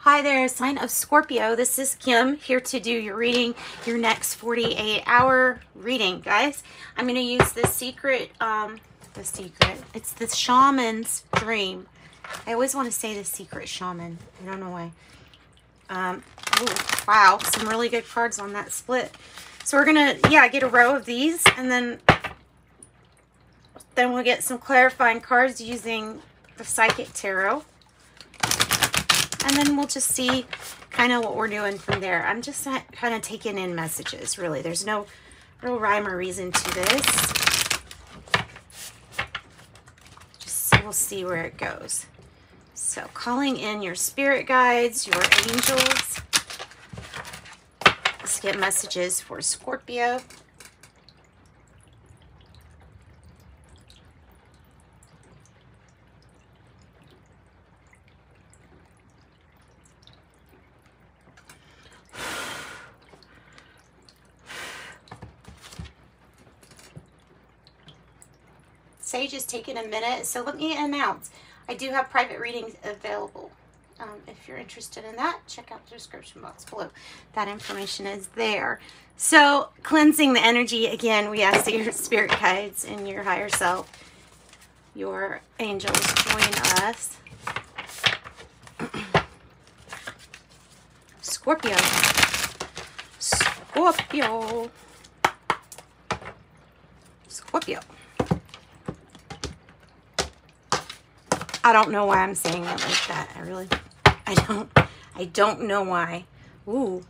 Hi there, sign of Scorpio. This is Kim here to do your reading, your next 48-hour reading, guys. I'm going to use the secret. It's the shaman's dream. I always want to say the secret shaman. I don't know why. Ooh, wow, some really good cards on that split. So we're going to, get a row of these, and then we'll get some clarifying cards using the Psychic Tarot. And then we'll just see kind of what we're doing from there. I'm just kind of taking in messages, really. There's no real rhyme or reason to this. Just we'll see where it goes. So calling in your spirit guides, your angels. Let's get messages for Scorpio. Sage is taking a minute, so let me announce. I do have private readings available. If you're interested in that, check out the description box below. That information is there. So, cleansing the energy, again, we ask that your spirit guides and your higher self, your angels, join us. Scorpio. Scorpio. Scorpio. I don't know why I'm saying it like that. I don't know why. Ooh.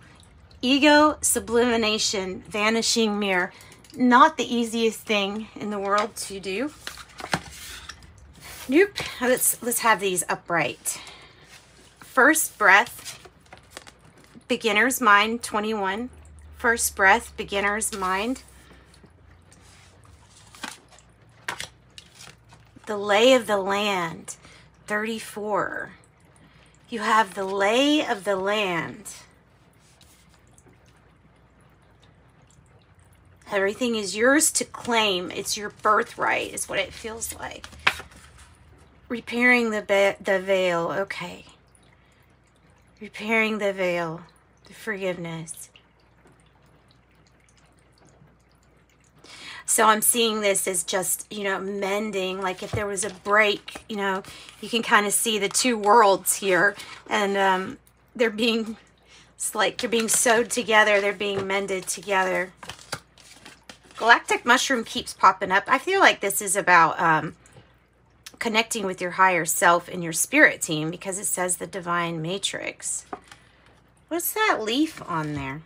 Ego, sublimation, vanishing mirror. Not the easiest thing in the world to do. Nope. Let's have these upright. First breath, beginner's mind, 21. First breath, beginner's mind. The lay of the land, 34. You have the lay of the land. Everything is yours to claim. It's your birthright, is what it feels like. Repairing the veil. Okay. Repairing the veil. The forgiveness. So I'm seeing this as just, mending. Like if there was a break, you can kind of see the two worlds here. And they're being, it's like they're being sewed together. They're being mended together. Galactic mushroom keeps popping up. I feel like this is about connecting with your higher self and your spirit team, because it says the divine matrix. What's that leaf on there?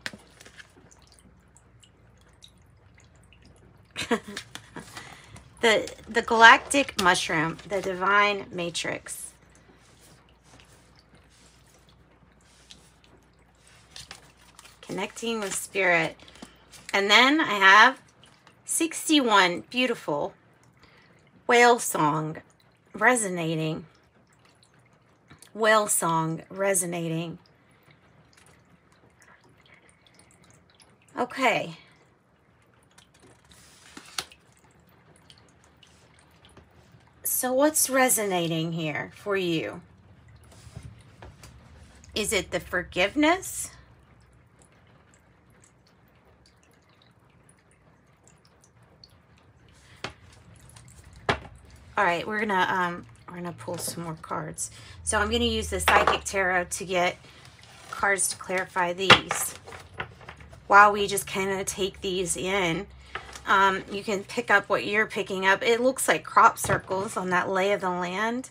the galactic mushroom, the divine matrix. Connecting with spirit. And then I have 61, beautiful. Whale song resonating. Whale song resonating. Okay. So what's resonating here for you? Is it the forgiveness? All right, we're gonna pull some more cards. So I'm gonna use the Psychic Tarot to get cards to clarify these. While we just kind of take these in. You can pick up what you're picking up. It looks like crop circles on that lay of the land.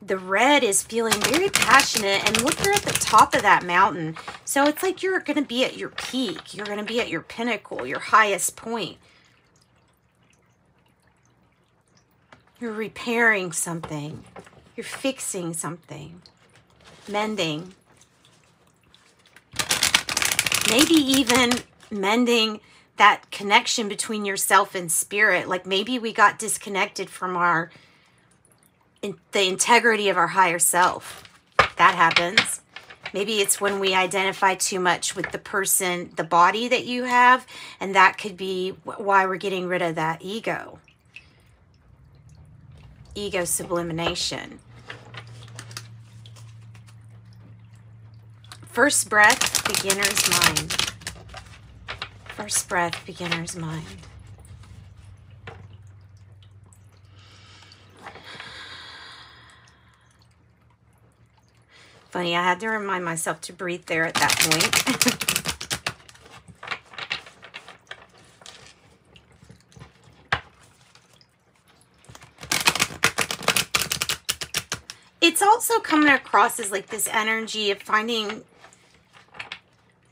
The red is feeling very passionate, and look, you're at the top of that mountain. So it's like you're going to be at your peak. You're going to be at your pinnacle, your highest point. You're repairing something. You're fixing something. Mending. Maybe even mending that connection between yourself and spirit. Like maybe we got disconnected from the integrity of our higher self. That happens. Maybe it's when we identify too much with the person, the body that you have, and that could be why we're getting rid of that ego. Ego sublimation. First breath, beginner's mind. First breath, beginner's mind. Funny, I had to remind myself to breathe there at that point. It's also coming across as like this energy of finding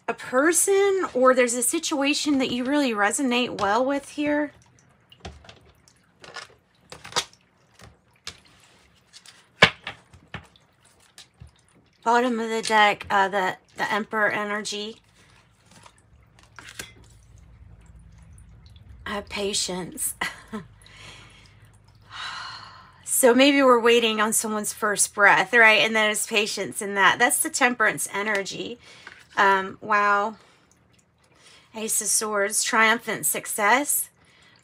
a person, or there's a situation that you really resonate well with here. Bottom of the deck, the Emperor energy. Have patience. So maybe we're waiting on someone's first breath, right? And there's patience in that. That's the Temperance energy. Wow. Ace of Swords, triumphant success.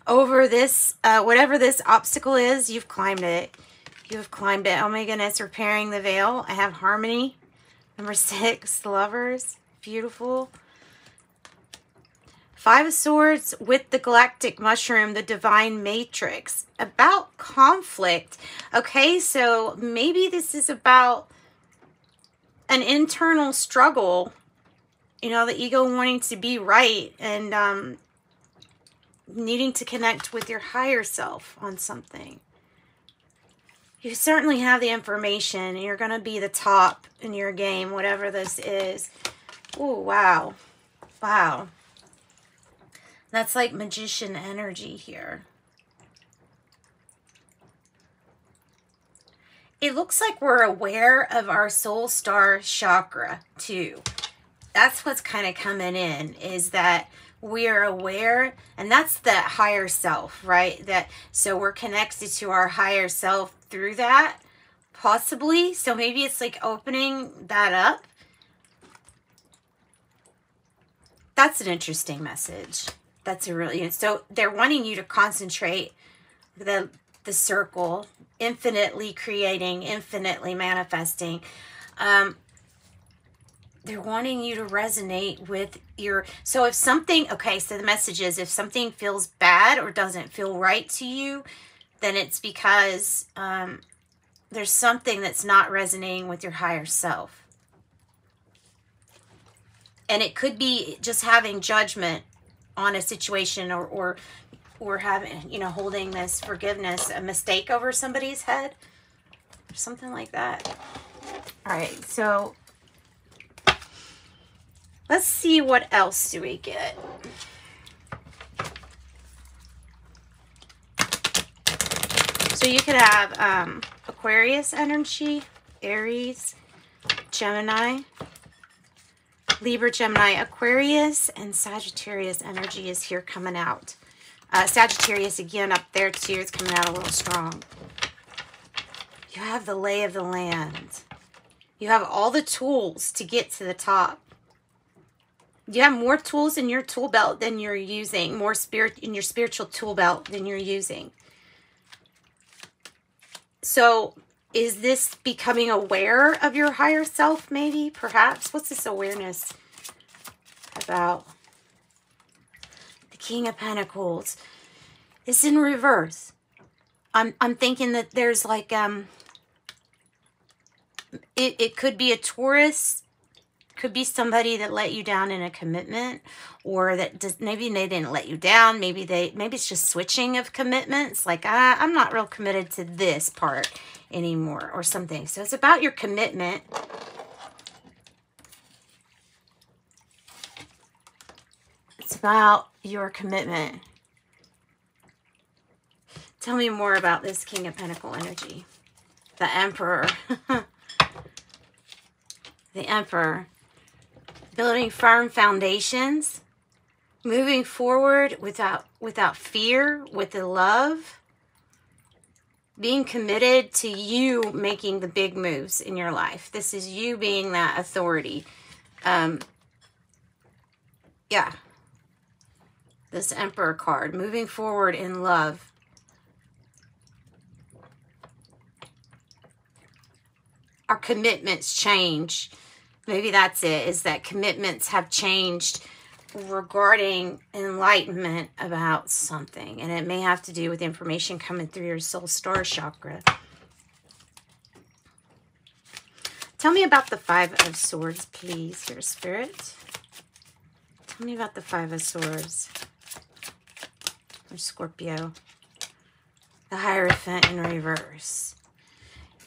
Over this, whatever this obstacle is, you've climbed it. You've climbed it. Oh my goodness, repairing the veil. I have harmony. Number 6, lovers. Beautiful. 5 of Swords with the galactic mushroom, the divine matrix. About conflict. Okay, so maybe this is about an internal struggle. You know, the ego wanting to be right and needing to connect with your higher self on something. You certainly have the information. You're going to be the top in your game, whatever this is. Oh, wow. Wow. That's like magician energy here. It looks like we're aware of our soul star chakra too. That's what's kind of coming in, is that we are aware, and that's the higher self, right? So we're connected to our higher self through that, possibly. So maybe it's like opening that up. That's an interesting message. That's a really, so they're wanting you to concentrate the circle, infinitely creating, infinitely manifesting. They're wanting you to resonate with your, so if something, okay, so the message is, if something feels bad or doesn't feel right to you, then it's because there's something that's not resonating with your higher self. And it could be just having judgment on a situation, or having, you know, holding this forgiveness, a mistake over somebody's head, or something like that. All right, so let's see, what else do we get? So you could have Aquarius energy, Aries, Gemini, Libra, Gemini, Aquarius, and Sagittarius energy is here coming out. Sagittarius again up there too. It's coming out a little strong. You have the lay of the land. You have all the tools to get to the top. You have more tools in your tool belt than you're using. More spirit in your spiritual tool belt than you're using. So is this becoming aware of your higher self, maybe, perhaps? What's this awareness about? The King of Pentacles. It's in reverse. I'm thinking that there's like, it could be a Taurus, could be somebody that let you down in a commitment, or that does, maybe they didn't let you down. Maybe it's just switching of commitments. Like, I'm not real committed to this part anymore or something. So it's about your commitment. It's about your commitment. Tell me more about this King of Pentacle energy. The Emperor. The Emperor. Building firm foundations. Moving forward without fear, with the love. Being committed to you making the big moves in your life. This is you being that authority. Yeah. This Emperor card. Moving forward in love. Our commitments change. Maybe that's it, is that commitments have changed regarding enlightenment about something. And it may have to do with information coming through your soul star chakra. Tell me about the Five of Swords, please, here, Spirit. Tell me about the Five of Swords. Or Scorpio. The Hierophant in reverse.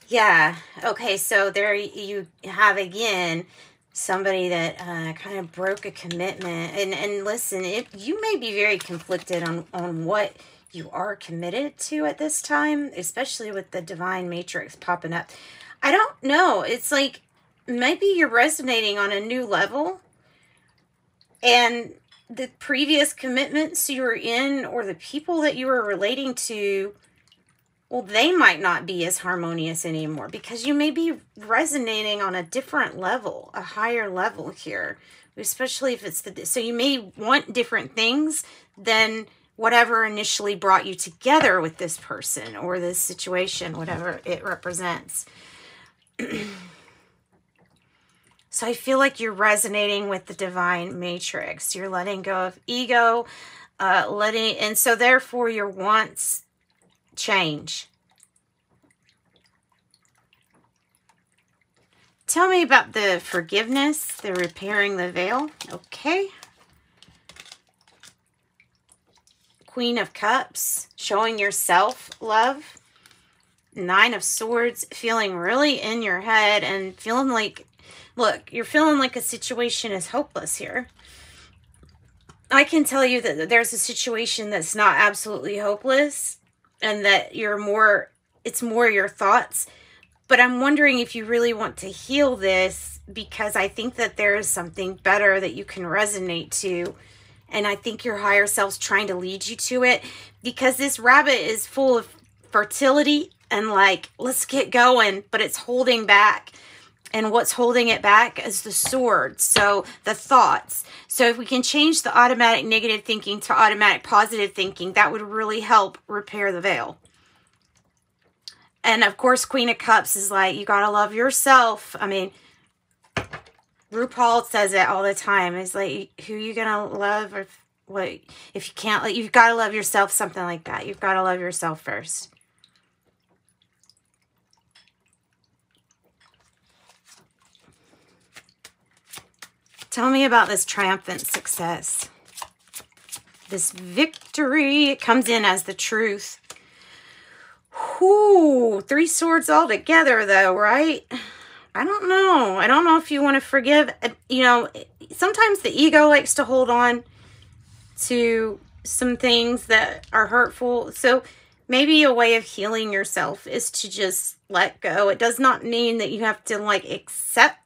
Yeah, okay, so there you have, again, somebody that kind of broke a commitment. And listen, you may be very conflicted on what you are committed to at this time, especially with the Divine Matrix popping up. I don't know. It's like maybe you're resonating on a new level, and the previous commitments you were in, or the people that you were relating to, well, they might not be as harmonious anymore, because you may be resonating on a different level, a higher level here, especially if it's so you may want different things than whatever initially brought you together with this person or this situation, whatever it represents. So I feel like you're resonating with the Divine Matrix. You're letting go of ego, and so therefore your wants change. Tell me about the forgiveness, the repairing the veil. Okay. Queen of Cups, showing yourself love. Nine of Swords, feeling really in your head and feeling like, look, you're feeling like a situation is hopeless here. I can tell you that there's a situation that's not absolutely hopeless, and that it's more your thoughts. But I'm wondering if you really want to heal this, because I think that there is something better that you can resonate to. And I think your higher self's trying to lead you to it, because this rabbit is full of fertility and like, let's get going, but it's holding back. And what's holding it back is the sword. So the thoughts. So if we can change the automatic negative thinking to automatic positive thinking, that would really help repair the veil. And of course, Queen of Cups is like, you got to love yourself. I mean, RuPaul says it all the time. It's like, who you going to love? Or what? If you can't, you've got to love yourself, something like that. You've got to love yourself first. Tell me about this triumphant success. This victory, it comes in as the truth. Whoo, 3 swords all together though, right? I don't know. I don't know if you want to forgive. You know, sometimes the ego likes to hold on to some things that are hurtful. So maybe a way of healing yourself is to just let go. It does not mean that you have to like accept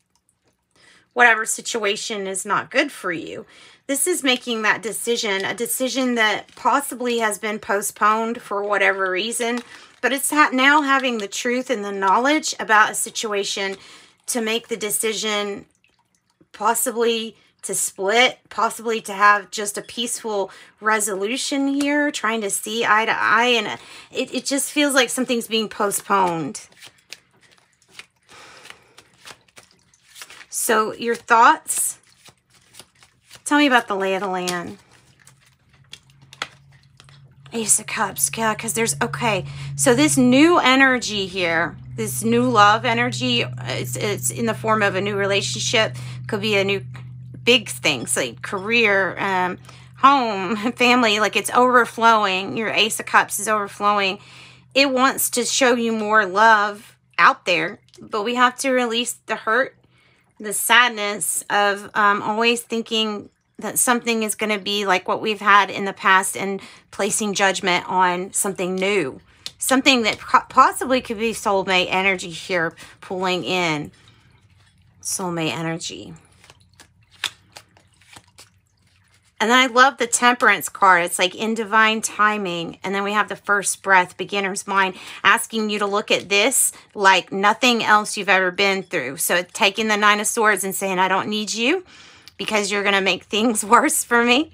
whatever situation is not good for you. This is making that decision, a decision that possibly has been postponed for whatever reason, but it's now having the truth and the knowledge about a situation to make the decision, possibly to split, possibly to have just a peaceful resolution here, trying to see eye to eye, and it just feels like something's being postponed. So your thoughts, tell me about the lay of the land. Ace of Cups, yeah, because there's, okay, so this new energy here, this new love energy, it's in the form of a new relationship, could be a new big things like career, home, family, like it's overflowing. Your Ace of Cups is overflowing. It wants to show you more love out there, but we have to release the hurt, the sadness of always thinking that something is going to be like what we've had in the past and placing judgment on something new. Something that possibly could be soulmate energy here, pulling in soulmate energy. And then I love the Temperance card. It's like in divine timing. And then we have the first breath, beginner's mind, asking you to look at this like nothing else you've ever been through. So taking the 9 of Swords and saying, I don't need you because you're going to make things worse for me.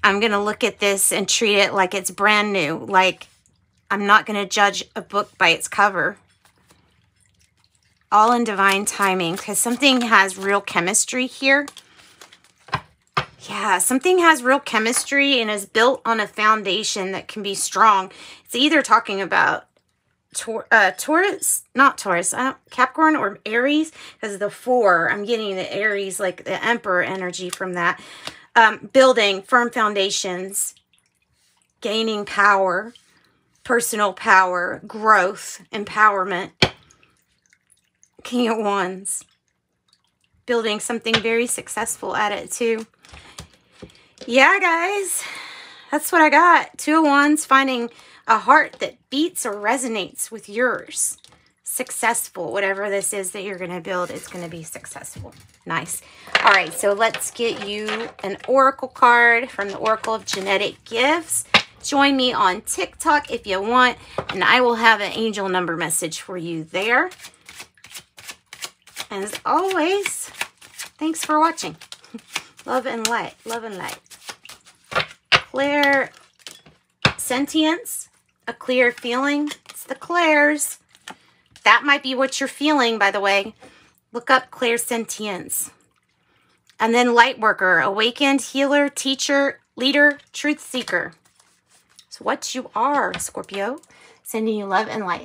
I'm going to look at this and treat it like it's brand new. Like I'm not going to judge a book by its cover. all in divine timing, because something has real chemistry here. Yeah, something has real chemistry and is built on a foundation that can be strong. It's either talking about Taurus, not Taurus, Capricorn or Aries, because of the 4. I'm getting the Aries, like the Emperor energy from that. Building firm foundations, gaining power, personal power, growth, empowerment. King of Wands. Building something very successful at it too. Yeah, guys. That's what I got. 2 of Wands, finding a heart that beats or resonates with yours. Successful. Whatever this is that you're going to build, it's going to be successful. Nice. All right, so let's get you an oracle card from the Oracle of Genetic Gifts. Join me on TikTok if you want, and I will have an angel number message for you there. And as always, thanks for watching. Love and light. Love and light. Clear sentience. A clear feeling. It's the clairs. That might be what you're feeling, by the way. Look up clear sentience. And then light worker. Awakened, healer, teacher, leader, truth seeker. It's what you are, Scorpio. Sending you love and light.